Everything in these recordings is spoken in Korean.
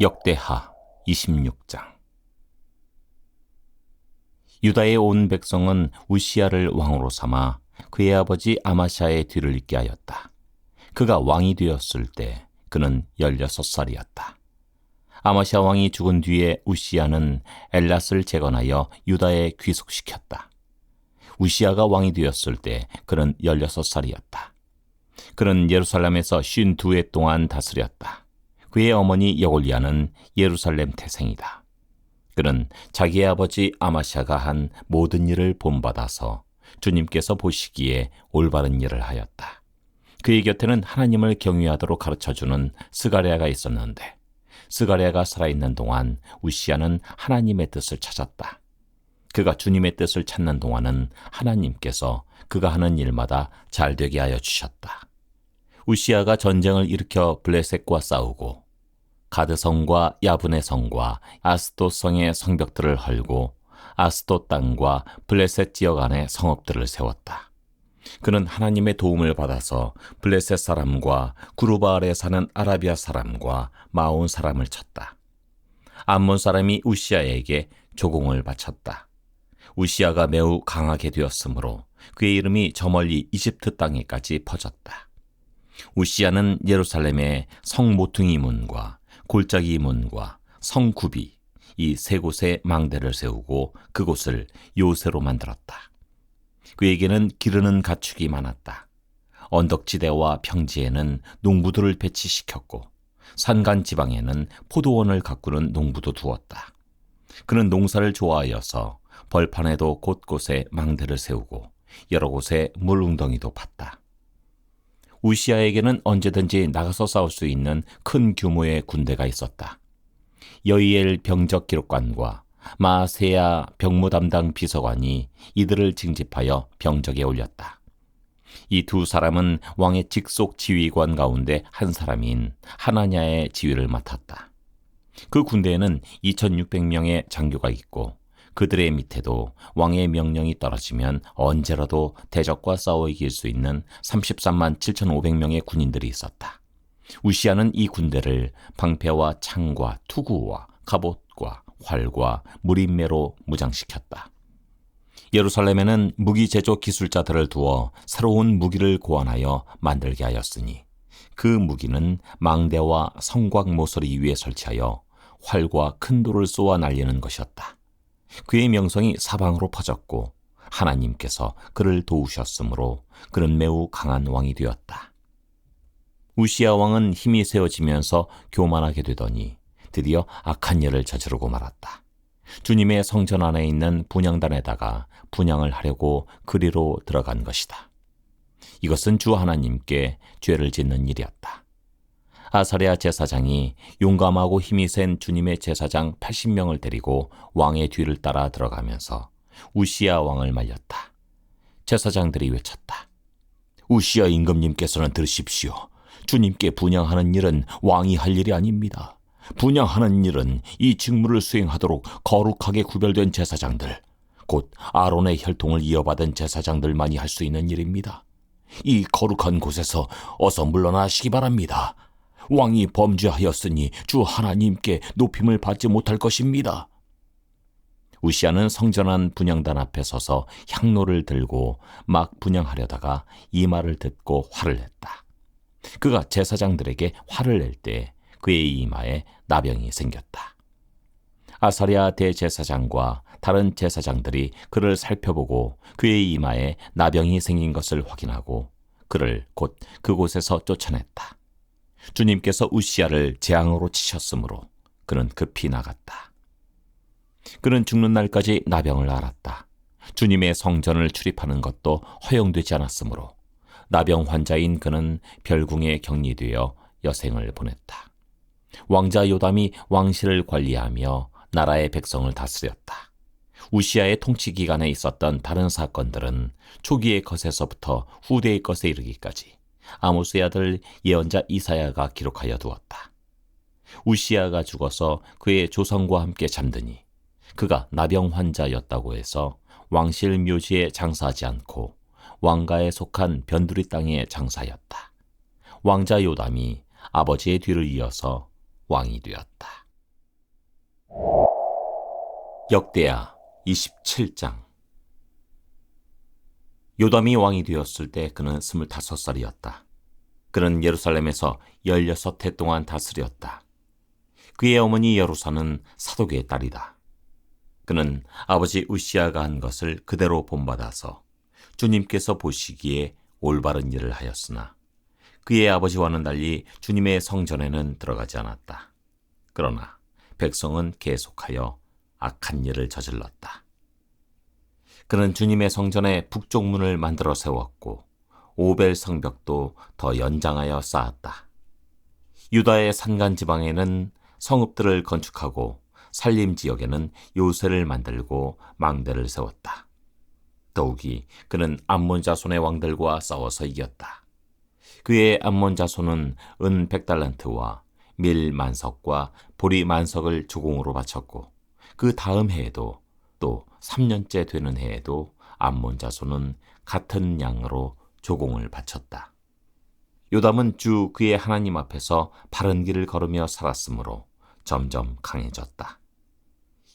역대하 26장. 유다의 온 백성은 우시야를 왕으로 삼아 그의 아버지 아마샤의 뒤를 잇게 하였다. 그가 왕이 되었을 때 그는 16살이었다. 아마샤 왕이 죽은 뒤에 우시야는 엘랏을 재건하여 유다에 귀속시켰다. 우시야가 왕이 되었을 때 그는 16살이었다. 그는 예루살렘에서 52해 동안 다스렸다. 그의 어머니 여골리아는 예루살렘 태생이다. 그는 자기의 아버지 아마샤가 한 모든 일을 본받아서 주님께서 보시기에 올바른 일을 하였다. 그의 곁에는 하나님을 경외하도록 가르쳐주는 스가랴가 있었는데 스가랴가 살아있는 동안 우시야는 하나님의 뜻을 찾았다. 그가 주님의 뜻을 찾는 동안은 하나님께서 그가 하는 일마다 잘되게 하여 주셨다. 우시야가 전쟁을 일으켜 블레셋과 싸우고 가드성과 야분의 성과 아스돗 성의 성벽들을 헐고 아스돗 땅과 블레셋 지역 안에 성읍들을 세웠다. 그는 하나님의 도움을 받아서 블레셋 사람과 구르바알에 사는 아라비아 사람과 마온 사람을 쳤다. 암몬 사람이 우시야에게 조공을 바쳤다. 우시야가 매우 강하게 되었으므로 그의 이름이 저 멀리 이집트 땅에까지 퍼졌다. 우시야는 예루살렘의 성 모퉁이 문과 골짜기 문과 성구비 이 세 곳에 망대를 세우고 그곳을 요새로 만들었다. 그에게는 기르는 가축이 많았다. 언덕지대와 평지에는 농부들을 배치시켰고 산간 지방에는 포도원을 가꾸는 농부도 두었다. 그는 농사를 좋아하여서 벌판에도 곳곳에 망대를 세우고 여러 곳에 물웅덩이도 팠다. 우시야에게는 언제든지 나가서 싸울 수 있는 큰 규모의 군대가 있었다. 여이엘 병적 기록관과 마세야 병무 담당 비서관이 이들을 징집하여 병적에 올렸다. 이 두 사람은 왕의 직속 지휘관 가운데 한 사람인 하나냐의 지휘를 맡았다. 그 군대에는 2600명의 장교가 있고 그들의 밑에도 왕의 명령이 떨어지면 언제라도 대적과 싸워 이길 수 있는 33만 7,500명의 군인들이 있었다. 우시야는 이 군대를 방패와 창과 투구와 갑옷과 활과 무림매로 무장시켰다. 예루살렘에는 무기 제조 기술자들을 두어 새로운 무기를 고안하여 만들게 하였으니 그 무기는 망대와 성곽 모서리 위에 설치하여 활과 큰 돌을 쏘아 날리는 것이었다. 그의 명성이 사방으로 퍼졌고 하나님께서 그를 도우셨으므로 그는 매우 강한 왕이 되었다. 우시야 왕은 힘이 세워지면서 교만하게 되더니 드디어 악한 일을 저지르고 말았다. 주님의 성전 안에 있는 분향단에다가 분향을 하려고 그리로 들어간 것이다. 이것은 주 하나님께 죄를 짓는 일이었다. 아사랴 제사장이 용감하고 힘이 센 주님의 제사장 80명을 데리고 왕의 뒤를 따라 들어가면서 우시야 왕을 말렸다. 제사장들이 외쳤다. 우시야 임금님께서는 들으십시오. 주님께 분향하는 일은 왕이 할 일이 아닙니다. 분향하는 일은 이 직무를 수행하도록 거룩하게 구별된 제사장들, 곧 아론의 혈통을 이어받은 제사장들만이 할 수 있는 일입니다. 이 거룩한 곳에서 어서 물러나시기 바랍니다. 왕이 범죄하였으니 주 하나님께 높임을 받지 못할 것입니다. 우시야는 성전 안 분향단 앞에 서서 향로를 들고 막 분향하려다가 이 말을 듣고 화를 냈다. 그가 제사장들에게 화를 낼 때 그의 이마에 나병이 생겼다. 아사랴 대제사장과 다른 제사장들이 그를 살펴보고 그의 이마에 나병이 생긴 것을 확인하고 그를 곧 그곳에서 쫓아냈다. 주님께서 우시야를 재앙으로 치셨으므로 그는 급히 나갔다. 그는 죽는 날까지 나병을 앓았다. 주님의 성전을 출입하는 것도 허용되지 않았으므로 나병 환자인 그는 별궁에 격리되어 여생을 보냈다. 왕자 요담이 왕실을 관리하며 나라의 백성을 다스렸다. 우시야의 통치 기간에 있었던 다른 사건들은 초기의 것에서부터 후대의 것에 이르기까지 아모스의 아들 예언자 이사야가 기록하여 두었다. 우시야가 죽어서 그의 조상과 함께 잠드니 그가 나병 환자였다고 해서 왕실 묘지에 장사하지 않고 왕가에 속한 변두리 땅에 장사였다. 왕자 요담이 아버지의 뒤를 이어서 왕이 되었다. 역대하 27장. 요담이 왕이 되었을 때 그는 25살이었다. 그는 예루살렘에서 16해 동안 다스렸다. 그의 어머니 여루사는 사독의 딸이다. 그는 아버지 우시아가 한 것을 그대로 본받아서 주님께서 보시기에 올바른 일을 하였으나 그의 아버지와는 달리 주님의 성전에는 들어가지 않았다. 그러나 백성은 계속하여 악한 일을 저질렀다. 그는 주님의 성전에 북쪽 문을 만들어 세웠고 오벨 성벽도 더 연장하여 쌓았다. 유다의 산간 지방에는 성읍들을 건축하고 산림 지역에는 요새를 만들고 망대를 세웠다. 더욱이 그는 암몬 자손의 왕들과 싸워서 이겼다. 그의 암몬 자손은 은 100달란트와 밀 만석과 보리 만석을 조공으로 바쳤고 그 다음 해에도 또 3년째 되는 해에도 암몬 자손은 같은 양으로 조공을 바쳤다. 요담은 주 그의 하나님 앞에서 바른 길을 걸으며 살았으므로 점점 강해졌다.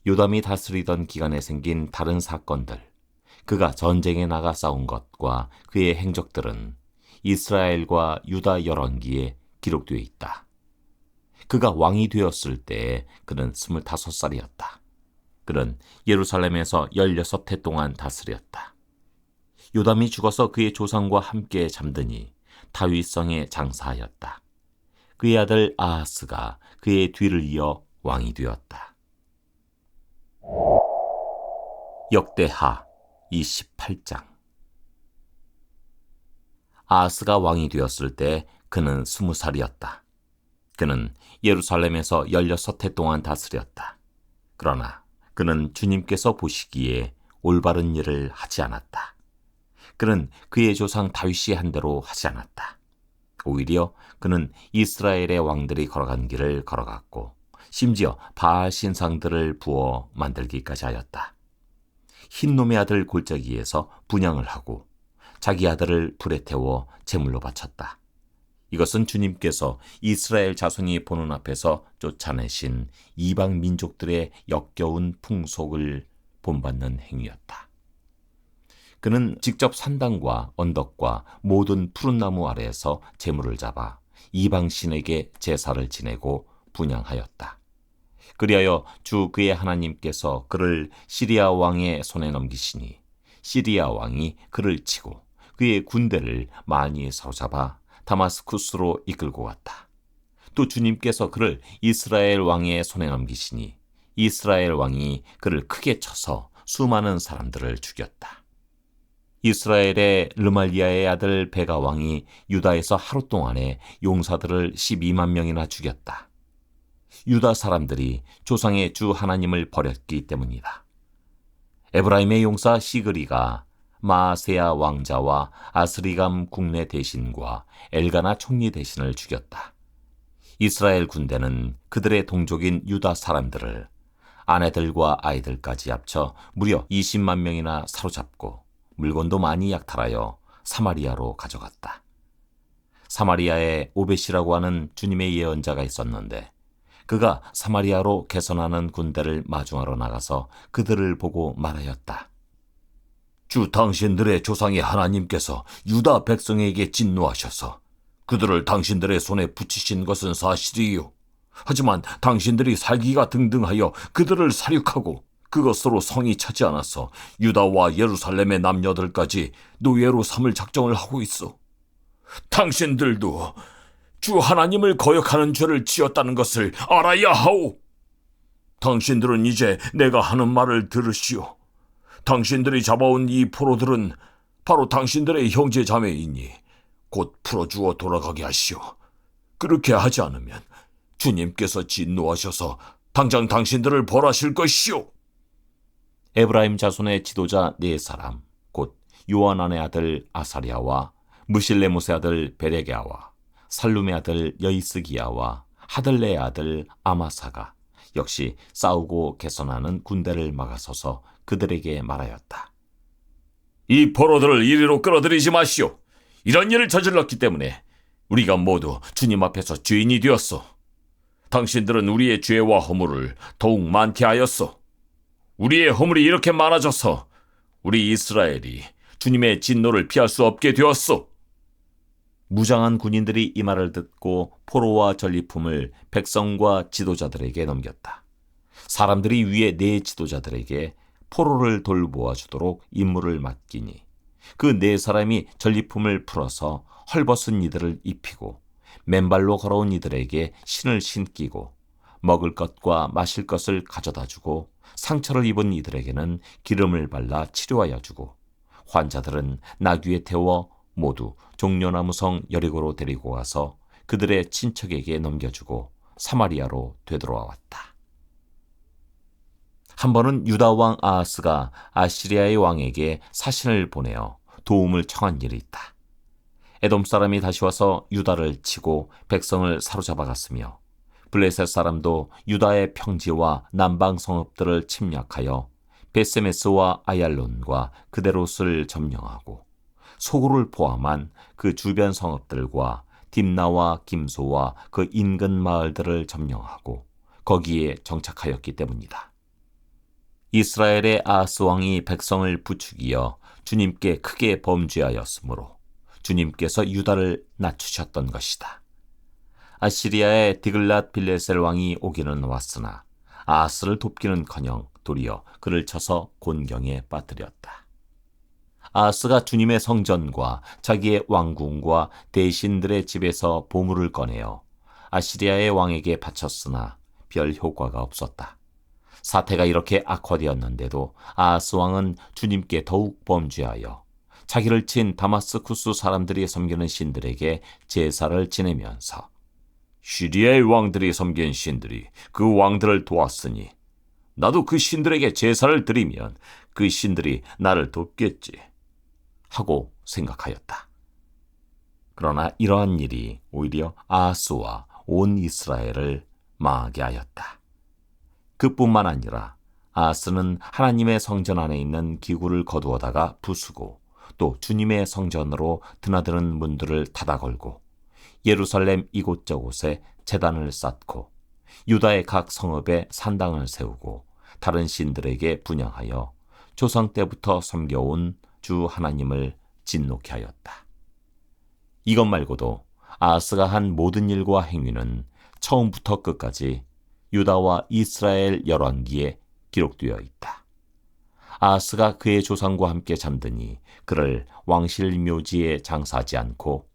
요담이 다스리던 기간에 생긴 다른 사건들, 그가 전쟁에 나가 싸운 것과 그의 행적들은 이스라엘과 유다 열왕기에 기록되어 있다. 그가 왕이 되었을 때 그는 25살이었다. 그는 예루살렘에서 16해 동안 다스렸다. 요담이 죽어서 그의 조상과 함께 잠드니 다윗성에 장사하였다. 그의 아들 아하스가 그의 뒤를 이어 왕이 되었다. 역대하 28장. 아하스가 왕이 되었을 때 그는 20살이었다. 그는 예루살렘에서 16해 동안 다스렸다. 그러나 그는 주님께서 보시기에 올바른 일을 하지 않았다. 그는 그의 조상 다윗이 한 대로 하지 않았다. 오히려 그는 이스라엘의 왕들이 걸어간 길을 걸어갔고 심지어 바알 신상들을 부어 만들기까지 하였다. 흰놈의 아들 골짜기에서 분향을 하고 자기 아들을 불에 태워 제물로 바쳤다. 이것은 주님께서 이스라엘 자손이 보는 앞에서 쫓아내신 이방 민족들의 역겨운 풍속을 본받는 행위였다. 그는 직접 산당과 언덕과 모든 푸른 나무 아래에서 제물을 잡아 이방 신에게 제사를 지내고 분향하였다. 그리하여 주 그의 하나님께서 그를 시리아 왕의 손에 넘기시니 시리아 왕이 그를 치고 그의 군대를 많이 사로잡아 다마스쿠스로 이끌고 갔다. 또 주님께서 그를 이스라엘 왕의 손에 넘기시니 이스라엘 왕이 그를 크게 쳐서 수많은 사람들을 죽였다. 이스라엘의 르말리아의 아들 베가 왕이 유다에서 하루 동안에 용사들을 12만 명이나 죽였다. 유다 사람들이 조상의 주 하나님을 버렸기 때문이다. 에브라임의 용사 시그리가 마아세야 왕자와 아스리감 국내 대신과 엘가나 총리 대신을 죽였다. 이스라엘 군대는 그들의 동족인 유다 사람들을 아내들과 아이들까지 합쳐 무려 20만 명이나 사로잡고 물건도 많이 약탈하여 사마리아로 가져갔다. 사마리아에 오벳이라고 하는 주님의 예언자가 있었는데 그가 사마리아로 개선하는 군대를 마중하러 나가서 그들을 보고 말하였다. 주 당신들의 조상의 하나님께서 유다 백성에게 진노하셔서 그들을 당신들의 손에 붙이신 것은 사실이요. 하지만 당신들이 살기가 등등하여 그들을 살육하고 그것으로 성이 차지 않아서 유다와 예루살렘의 남녀들까지 노예로 삼을 작정을 하고 있어. 당신들도 주 하나님을 거역하는 죄를 지었다는 것을 알아야 하오. 당신들은 이제 내가 하는 말을 들으시오. 당신들이 잡아온 이 포로들은 바로 당신들의 형제 자매이니 곧 풀어주어 돌아가게 하시오. 그렇게 하지 않으면 주님께서 진노하셔서 당장 당신들을 벌하실 것이오. 에브라임 자손의 지도자 4사람, 곧 요하난의 아들 아사랴와 무실레못의 아들 베레게아와 살룸의 아들 여이스기야와 하들레의 아들 아마사가 역시 싸우고 개선하는 군대를 막아서서 그들에게 말하였다. 이 포로들을 이리로 끌어들이지 마시오. 이런 일을 저질렀기 때문에 우리가 모두 주님 앞에서 죄인이 되었소. 당신들은 우리의 죄와 허물을 더욱 많게 하였소. 우리의 허물이 이렇게 많아져서 우리 이스라엘이 주님의 진노를 피할 수 없게 되었소. 무장한 군인들이 이 말을 듣고 포로와 전리품을 백성과 지도자들에게 넘겼다. 사람들이 위에 네 지도자들에게 포로를 돌보아 주도록 임무를 맡기니 그 네 사람이 전리품을 풀어서 헐벗은 이들을 입히고 맨발로 걸어온 이들에게 신을 신기고 먹을 것과 마실 것을 가져다 주고 상처를 입은 이들에게는 기름을 발라 치료하여 주고 환자들은 나귀에 태워 모두 종려나무성 여리고로 데리고 가서 그들의 친척에게 넘겨주고 사마리아로 되돌아왔다. 한 번은 유다 왕 아하스가 아시리아의 왕에게 사신을 보내어 도움을 청한 일이 있다. 에돔 사람이 다시 와서 유다를 치고 백성을 사로잡아 갔으며 블레셋 사람도 유다의 평지와 남방 성읍들을 침략하여 베세메스와 아얄론과 그데롯을 점령하고 소고를 포함한 그 주변 성읍들과 딥나와 김소와 그 인근 마을들을 점령하고 거기에 정착하였기 때문이다. 이스라엘의 아하스 왕이 백성을 부추기어 주님께 크게 범죄하였으므로 주님께서 유다를 낮추셨던 것이다. 아시리아의 디글랏 빌레셀 왕이 오기는 왔으나 아하스를 돕기는커녕 도리어 그를 쳐서 곤경에 빠뜨렸다. 아하스가 주님의 성전과 자기의 왕궁과 대신들의 집에서 보물을 꺼내어 아시리아의 왕에게 바쳤으나 별 효과가 없었다. 사태가 이렇게 악화되었는데도 아하스 왕은 주님께 더욱 범죄하여 자기를 친 다마스쿠스 사람들이 섬기는 신들에게 제사를 지내면서 시리아의 왕들이 섬긴 신들이 그 왕들을 도왔으니 나도 그 신들에게 제사를 드리면 그 신들이 나를 돕겠지 하고 생각하였다. 그러나 이러한 일이 오히려 아하스와 온 이스라엘을 망하게 하였다. 그뿐만 아니라 아하스는 하나님의 성전 안에 있는 기구를 거두어다가 부수고 또 주님의 성전으로 드나드는 문들을 닫아 걸고 예루살렘 이곳저곳에 제단을 쌓고 유다의 각 성읍에 산당을 세우고 다른 신들에게 분향하여 조상 때부터 섬겨온 주 하나님을 진노케 하였다. 이것 말고도 아하스가 한 모든 일과 행위는 처음부터 끝까지 유다와 이스라엘 열왕기에 기록되어 있다. 아하스가 그의 조상과 함께 잠드니 그를 왕실 묘지에 장사하지 않고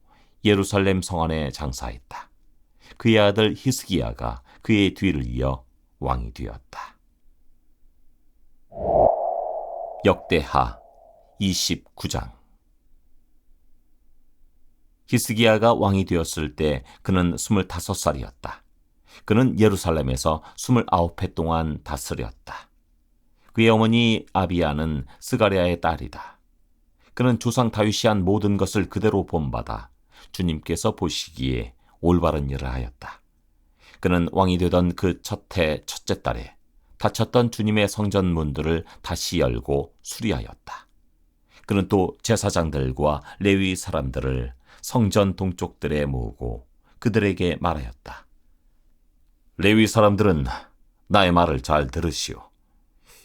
예루살렘 성 안에 장사했다. 그의 아들 히스기야가 그의 뒤를 이어 왕이 되었다. 역대하 29장. 히스기야가 왕이 되었을 때 그는 25살이었다. 그는 예루살렘에서 29해 동안 다스렸다. 그의 어머니 아비야는 스가랴의 딸이다. 그는 조상 다윗이 한 모든 것을 그대로 본받아 주님께서 보시기에 올바른 일을 하였다. 그는 왕이 되던 그 첫 해 첫째 달에 닫혔던 주님의 성전 문들을 다시 열고 수리하였다. 그는 또 제사장들과 레위 사람들을 성전 동쪽들에 모으고 그들에게 말하였다. 레위 사람들은 나의 말을 잘 들으시오.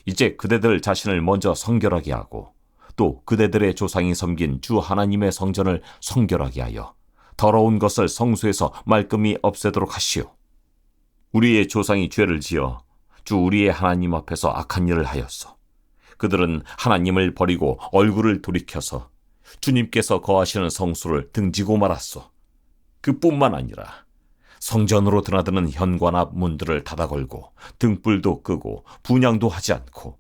이제 그대들 자신을 먼저 성결하게 하고 또 그대들의 조상이 섬긴 주 하나님의 성전을 성결하게 하여 더러운 것을 성소에서 말끔히 없애도록 하시오. 우리의 조상이 죄를 지어 주 우리의 하나님 앞에서 악한 일을 하였소. 그들은 하나님을 버리고 얼굴을 돌이켜서 주님께서 거하시는 성소를 등지고 말았소. 그뿐만 아니라 성전으로 드나드는 현관 앞 문들을 닫아 걸고 등불도 끄고 분향도 하지 않고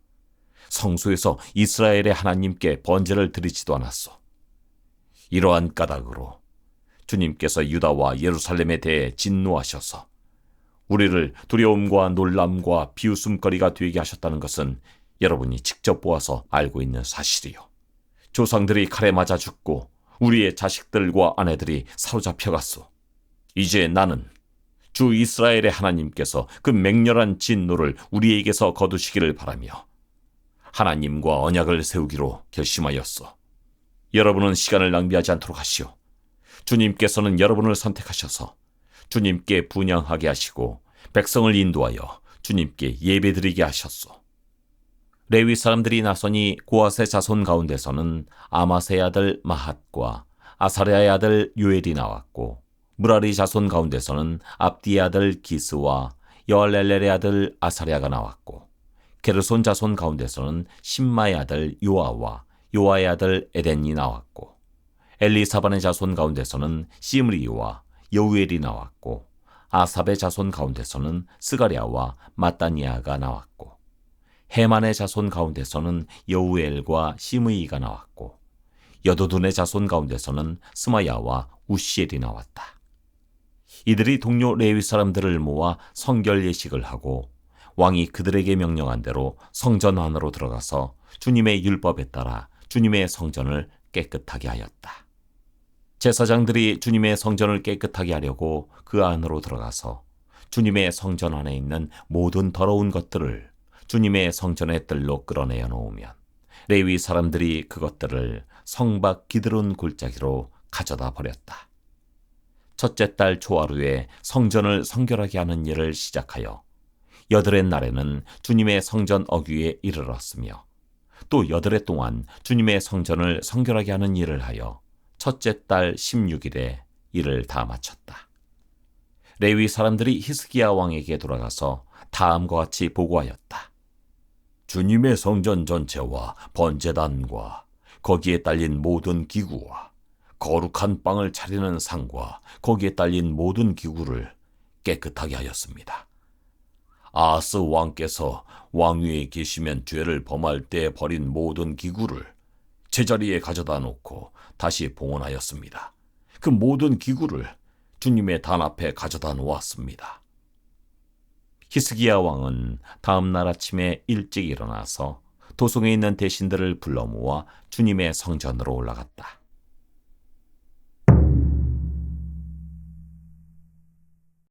성소에서 이스라엘의 하나님께 번제를 드리지도 않았소. 이러한 까닭으로 주님께서 유다와 예루살렘에 대해 진노하셔서 우리를 두려움과 놀람과 비웃음거리가 되게 하셨다는 것은 여러분이 직접 보아서 알고 있는 사실이요. 조상들이 칼에 맞아 죽고 우리의 자식들과 아내들이 사로잡혀갔소. 이제 나는 주 이스라엘의 하나님께서 그 맹렬한 진노를 우리에게서 거두시기를 바라며 하나님과 언약을 세우기로 결심하였소. 여러분은 시간을 낭비하지 않도록 하시오. 주님께서는 여러분을 선택하셔서 주님께 분향하게 하시고 백성을 인도하여 주님께 예배드리게 하셨소. 레위 사람들이 나서니 고앗의 자손 가운데서는 아마세의 아들 마핫과 아사랴의 아들 요엘이 나왔고, 무라리 자손 가운데서는 압디의 아들 기스와 여알렐렐의 아들 아사랴가 나왔고, 게르손 자손 가운데서는 심마의 아들 요아와 요아의 아들 에덴이 나왔고, 엘리사반의 자손 가운데서는 시므리와 여우엘이 나왔고, 아삽의 자손 가운데서는 스가랴와 마따니아가 나왔고, 헤만의 자손 가운데서는 여우엘과 시므이가 나왔고, 여도둔의 자손 가운데서는 스마야와 우시엘이 나왔다. 이들이 동료 레위 사람들을 모아 성결 예식을 하고 왕이 그들에게 명령한 대로 성전 안으로 들어가서 주님의 율법에 따라 주님의 성전을 깨끗하게 하였다. 제사장들이 주님의 성전을 깨끗하게 하려고 그 안으로 들어가서 주님의 성전 안에 있는 모든 더러운 것들을 주님의 성전의 뜰로 끌어내어 놓으면 레위 사람들이 그것들을 성밖 기드론 골짜기로 가져다 버렸다. 첫째 달 초하루에 성전을 성결하게 하는 일을 시작하여 여덟의 날에는 주님의 성전 어귀에 이르렀으며, 또 여덟해 동안 주님의 성전을 성결하게 하는 일을 하여 첫째 달 16일에 일을 다 마쳤다. 레위 사람들이 히스기야 왕에게 돌아가서 다음과 같이 보고하였다. 주님의 성전 전체와 번제단과 거기에 딸린 모든 기구와 거룩한 빵을 차리는 상과 거기에 딸린 모든 기구를 깨끗하게 하였습니다. 아하스 왕께서 왕위에 계시면 죄를 범할 때 버린 모든 기구를 제자리에 가져다 놓고 다시 봉헌하였습니다. 그 모든 기구를 주님의 단 앞에 가져다 놓았습니다. 히스기야 왕은 다음 날 아침에 일찍 일어나서 도성에 있는 대신들을 불러 모아 주님의 성전으로 올라갔다.